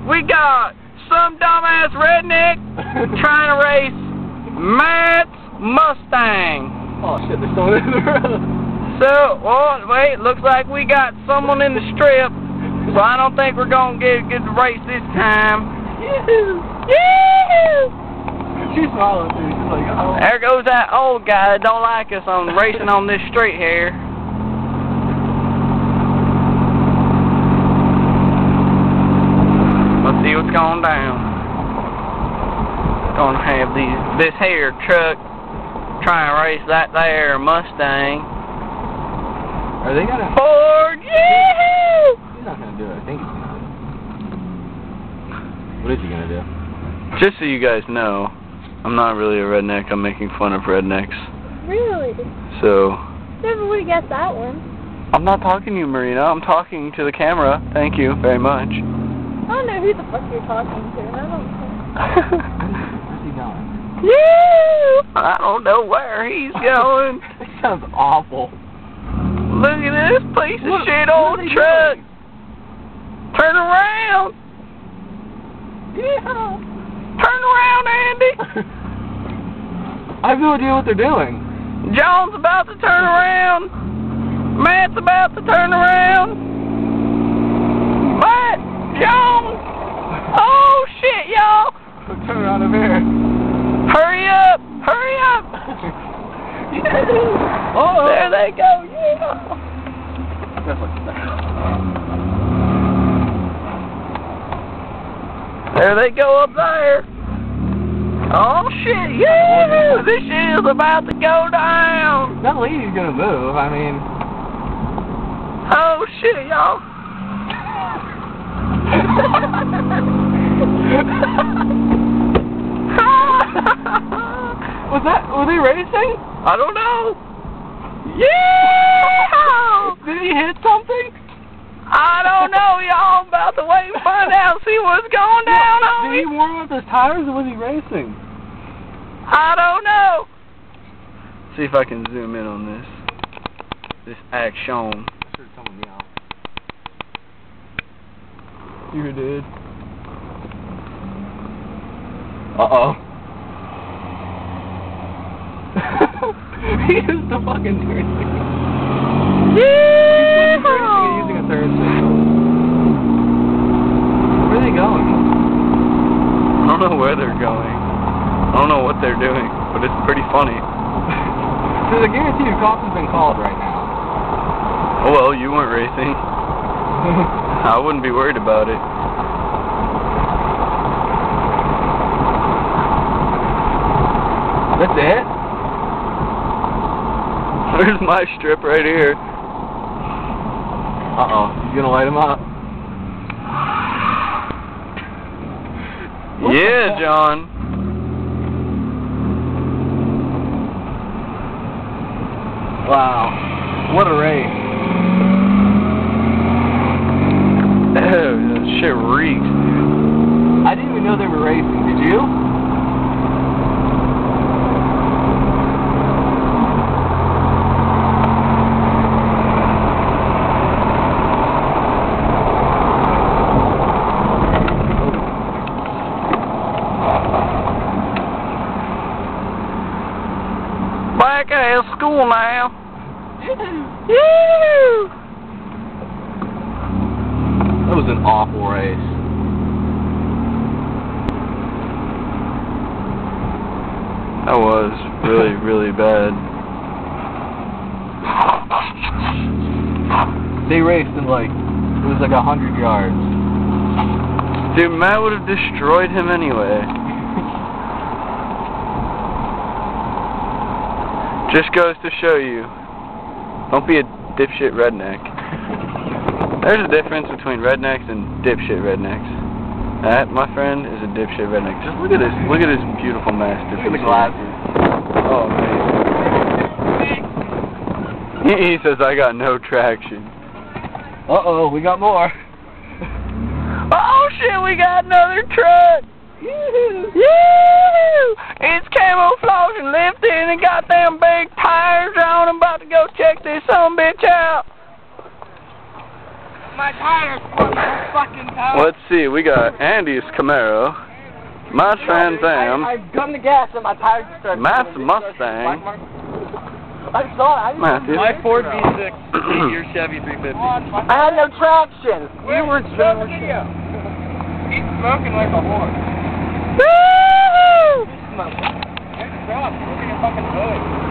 we got some dumbass redneck trying to race Matt's Mustang. Oh shit, there's someone in the road. So, well, wait, looks like we got someone in the strip, so I don't think we're gonna get a good race this time. Yee-hoo! She's smiling too, she's like, oh. There goes that old guy that don't like us on racing on this street here. Let's see what's going down. Gonna have this here truck trying to race that there Mustang. Are they gonna? Ford, yee-hoo! He's not gonna do it. I think he's gonna do it. What is he gonna do? Just so you guys know, I'm not really a redneck. I'm making fun of rednecks. Really? So. Never would have guessed that one. I'm not talking to you, Marina. I'm talking to the camera. Thank you very much. I don't know who the fuck you're talking to. I don't know. Where's he going? I don't know where he's going. This sounds awful. Look at this piece of shit old truck. Doing? Turn around. Yeah. Turn around, Andy. I have no idea what they're doing. John's about to turn around. Matt's about to turn around. Matt, John. Oh shit, y'all. Turn around over here. Hurry up. Hurry up. Yeah. Oh. There they go. Yeah. There they go up there. Oh shit, yeah! This shit is about to go down. That lady's gonna move, I mean. Oh shit, y'all. Were they racing? I don't know. Yeah! Did he hit something? I don't know, y'all. I'm about to wait and find out, see what's going down on Did he warm up his tires or was he racing? I don't know. See if I can zoom in on this action. I heard someone yell. You did. Uh-oh. He used the fucking turn signal. Yeah! He's using a turn signal. Where are they going? I don't know where they're going. I don't know what they're doing, but it's pretty funny. Because I guarantee you cops have been called right now. Oh well, you weren't racing. I wouldn't be worried about it. That's it? There's my strip right here. Uh-oh, he's gonna light him up. Yeah, John. Wow, what a race. Ew, that shit reeks, dude. I didn't even know they were racing, did you? Back at school now. That was an awful race. That was really, really bad. They raced in like, it was like 100 yards. Dude, Matt would have destroyed him anyway. Just goes to show you. Don't be a dipshit redneck. There's a difference between rednecks and dipshit rednecks. That, my friend, is a dipshit redneck. Just look at this. Look at this beautiful masterpiece. Look at the glasses. Oh, man. He says, I got no traction. Uh-oh, we got more. Oh, shit, we got another truck. Yoo-hoo! It's camouflage and lifted and it got them big tires on. I'm about to go check this son bitch out. My tires fucking tires. Let's see, we got Andy's Camaro, my Trans Am, I gunned the gas and my tires started. Matt's Mustang, I saw it. Matthew. My Ford V6, your Chevy 350. I had no traction. You were smoking. He's smoking like a horse. Woo! He's smoking. Good stuff. Look at your fucking hood.